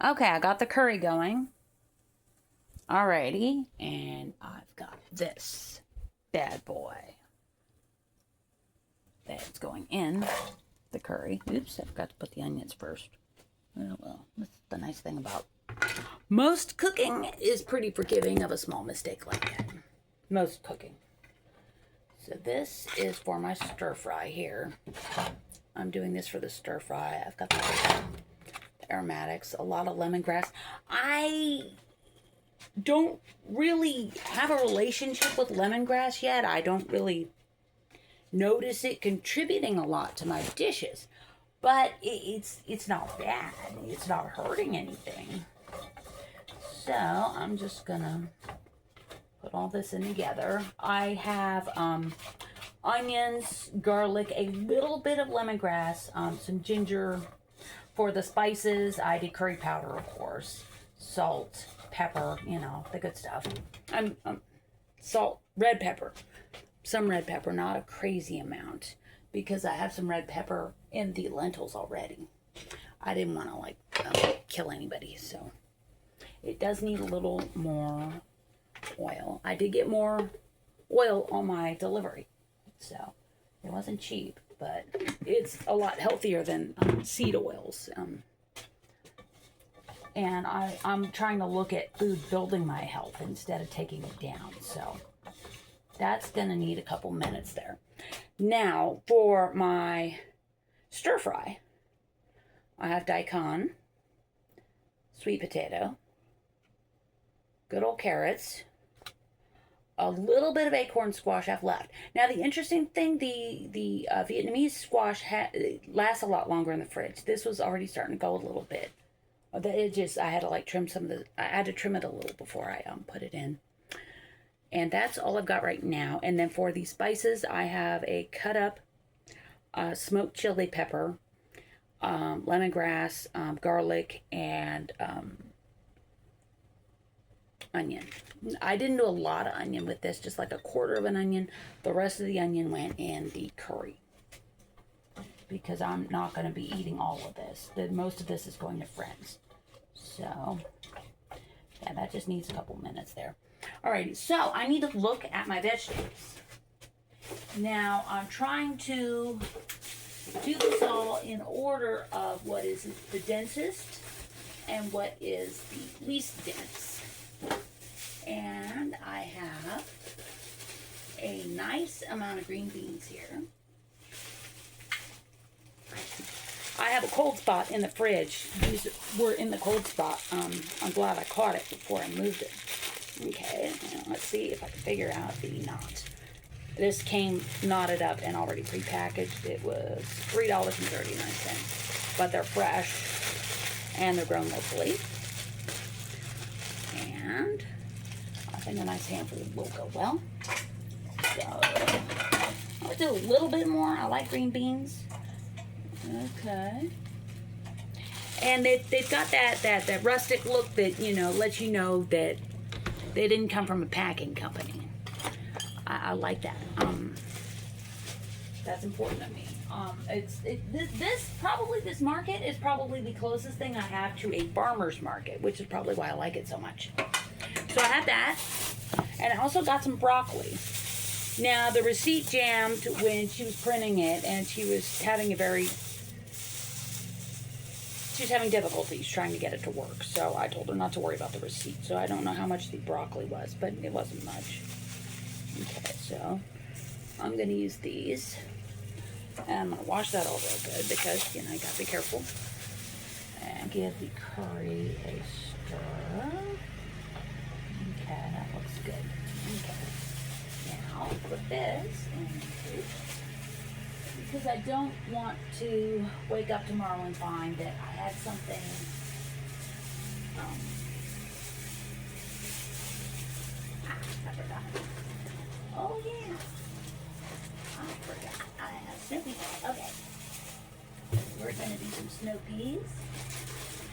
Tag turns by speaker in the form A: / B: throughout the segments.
A: Okay, I got the curry going. Alrighty, and I've got this bad boy that's going in the curry. Oops, I forgot to put the onions first. Oh well, that's the nice thing about most cooking is pretty forgiving of a small mistake like that. Most cooking. So this is for my stir fry here. I'm doing this for the stir fry. I've got the aromatics, a lot of lemongrass. I don't really have a relationship with lemongrass yet. I don't really notice it contributing a lot to my dishes, but it's not bad. It's not hurting anything. So I'm just gonna put all this in together. I have onions, garlic, a little bit of lemongrass, some ginger for the spices. I did curry powder, of course, salt, pepper, you know, the good stuff. Salt, red pepper, some red pepper, not a crazy amount, because I have some red pepper in the lentils already. I didn't want to kill anybody, so it does need a little more oil. I did get more oil on my delivery, so it wasn't cheap, but it's a lot healthier than seed oils. And I'm trying to look at food building my health instead of taking it down. So that's going to need a couple minutes there. Now for my stir fry, I have daikon, sweet potato, good old carrots, a little bit of acorn squash I've left. Now the interesting thing, the Vietnamese squash lasts a lot longer in the fridge. This was already starting to go a little bit. It just, I had to trim some of the, I had to trim it a little before I put it in. And that's all I've got right now. And then for the spices, I have a cut up smoked chili pepper, lemongrass, garlic, and onion. I didn't do a lot of onion with this, just like a quarter of an onion. The rest of the onion went in the curry, because I'm not going to be eating all of this. Most of this is going to friends. So, yeah, that just needs a couple minutes there. Alrighty, so I need to look at my vegetables. Now, I'm trying to do this all in order of what is the densest and what is the least dense. And I have a nice amount of green beans here. I have a cold spot in the fridge. These were in the cold spot. I'm glad I caught it before I moved it. Okay, let's see if I can figure out the knot. This came knotted up and already prepackaged. It was $3.39, but they're fresh and they're grown locally. And I think a nice handful will go well. So I'll do a little bit more. I like green beans. Okay. And they've got that rustic look that, you know, lets you know that they didn't come from a packing company. I like that. That's important to me. This market is probably the closest thing I have to a farmer's market, which is probably why I like it so much. So I have that, and I also got some broccoli. Now the receipt jammed when she was printing it, and she was having difficulties trying to get it to work. So I told her not to worry about the receipt. So I don't know how much the broccoli was, but it wasn't much. Okay, so I'm going to use these. And I'm going to wash that all real good because, you know, you got to be careful. And give the curry a stir. Okay, that looks good. Okay. Now, put this in, because I don't want to wake up tomorrow and find that I had something I forgot. Oh yeah, I forgot. I have snow peas. Okay, we're gonna do some snow peas.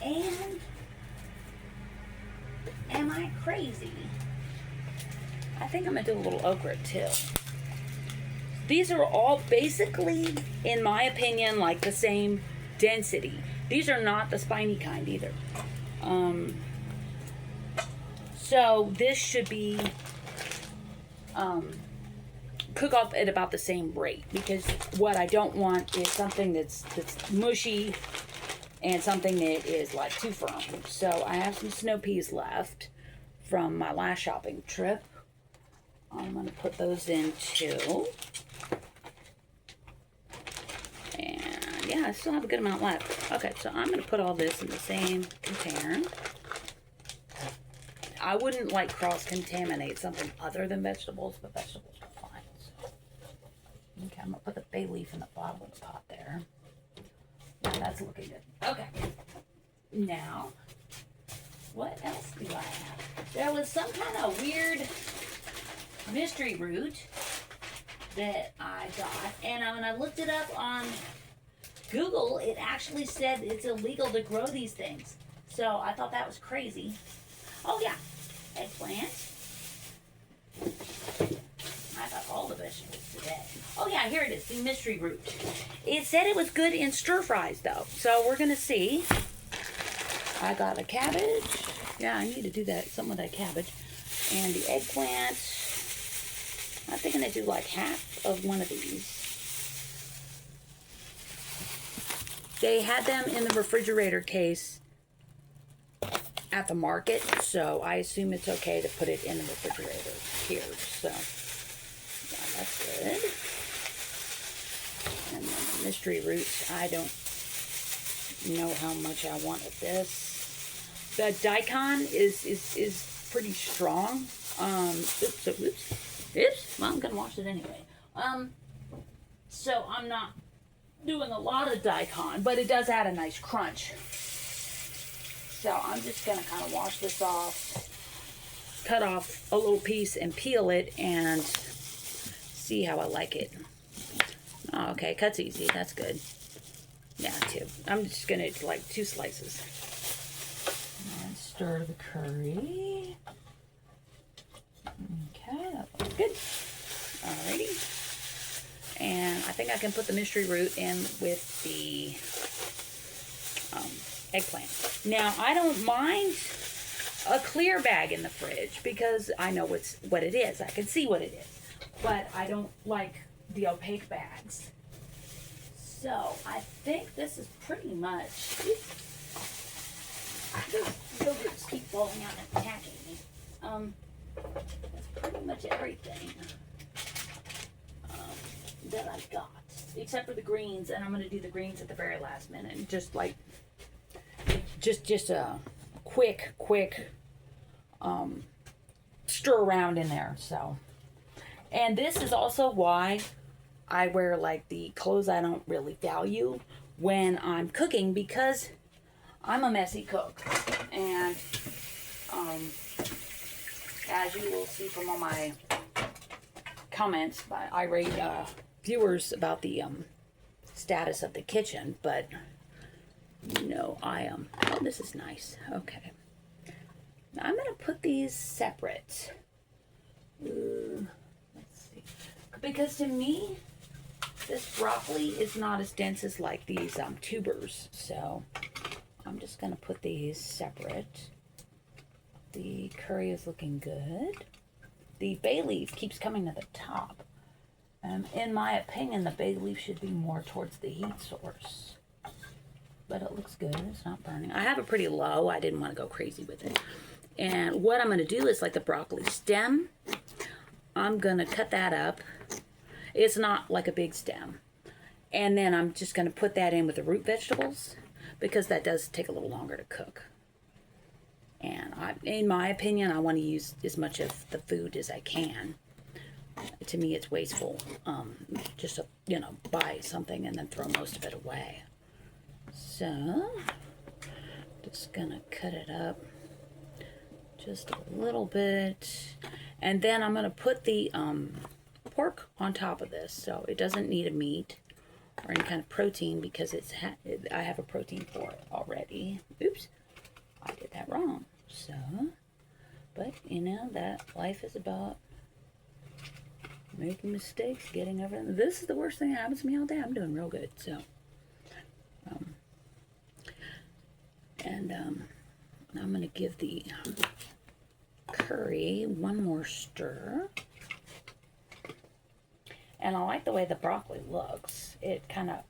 A: And am I crazy? I think I'm gonna do a little okra too. These are all basically, in my opinion, like the same density. These are not the spiny kind either. So this should be cook off at about the same rate, because what I don't want is something that's mushy and something that is like too firm. So I have some snow peas left from my last shopping trip. I'm going to put those in too. And yeah, I still have a good amount left. Okay, so I'm going to put all this in the same container. I wouldn't like cross-contaminate something other than vegetables, but vegetables are fine. So. Okay, I'm going to put the bay leaf in the bottom of the pot there. Yeah, that's looking good. Okay. Now, what else do I have? There was some kind of weird mystery root that I got, and when I looked it up on Google, it actually said it's illegal to grow these things. So I thought that was crazy. Oh yeah, eggplant. I got all the vegetables today. Oh yeah, here it is, the mystery root. It said it was good in stir fries though, so we're gonna see. I got a cabbage. Yeah, I need to do that, something with that cabbage. And the eggplant. I think I'm gonna do like half of one of these. They had them in the refrigerator case at the market, so I assume it's okay to put it in the refrigerator here. So yeah, that's good. And then the mystery roots, I don't know how much I want of this. The daikon is pretty strong. Oops. Well, I'm gonna wash it anyway. So I'm not doing a lot of daikon, but it does add a nice crunch. So I'm just gonna kind of wash this off, cut off a little piece and peel it and see how I like it. Oh, okay, cuts easy, that's good. Yeah, two. I'm just gonna like 2 slices. And stir the curry. Okay, that looks good. Alrighty. And I think I can put the mystery root in with the eggplant. Now, I don't mind a clear bag in the fridge because I know what it is. I can see what it is. But I don't like the opaque bags. So, I think this is pretty much... Those yogurts keep falling out and attacking me. That's pretty much everything that I got, except for the greens, and I'm going to do the greens at the very last minute. Just like, just a quick stir around in there. So, and this is also why I wear like the clothes I don't really value when I'm cooking, because I'm a messy cook, and as you will see from all my comments by irate viewers about the status of the kitchen, but you know, I am. Oh, this is nice. Okay, now I'm gonna put these separate. Let's see, because to me, this broccoli is not as dense as like these tubers, so I'm just gonna put these separate. The curry is looking good. The bay leaf keeps coming to the top. In my opinion, the bay leaf should be more towards the heat source. But it looks good. It's not burning. I have it pretty low. I didn't want to go crazy with it. And what I'm going to do is like the broccoli stem. I'm going to cut that up. It's not like a big stem. And then I'm just going to put that in with the root vegetables, because that does take a little longer to cook. And in my opinion, I want to use as much of the food as I can. To me, it's wasteful. Just to, buy something and then throw most of it away. So, just gonna cut it up just a little bit, and then I'm gonna put the pork on top of this, so it doesn't need a meat or any kind of protein, because I have a protein for it already. Oops, I did that wrong. So, but that life is about making mistakes, getting over them. This is the worst thing that happens to me all day. I'm doing real good. So, I'm going to give the curry one more stir. And I like the way the broccoli looks. It kind of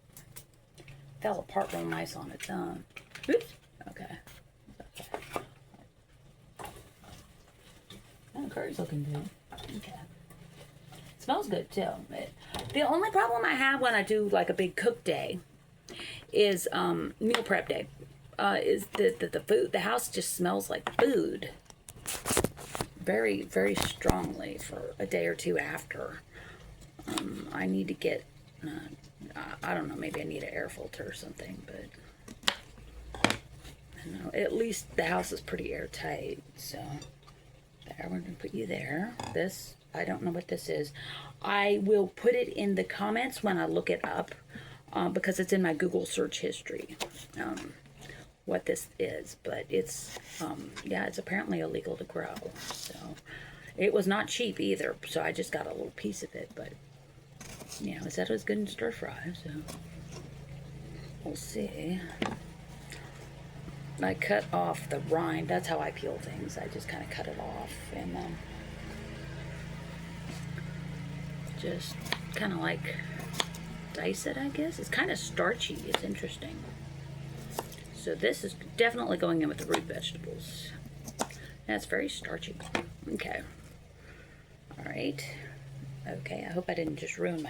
A: fell apart real nice on its own. Oops. Okay. Oh, the curry's looking good. Okay. Smells good too. The only problem I have when I do like a big cook day is meal prep day. Is the food, the house just smells like food very, very strongly for a day or two after. I need to get, I don't know, maybe I need an air filter or something, but I know, at least the house is pretty airtight. So there, we're going to put you there. This, I don't know what this is. I will put it in the comments when I look it up, because it's in my Google search history, what this is. But it's, yeah, it's apparently illegal to grow. So it was not cheap either. So I just got a little piece of it, but you know, it said it was good in stir fry, so we'll see. I cut off the rind. That's how I peel things. I just kind of cut it off and just kind of like dice it, I guess. It's kind of starchy. It's interesting. So this is definitely going in with the root vegetables. That's very starchy. Okay. All right. Okay, I hope I didn't just ruin my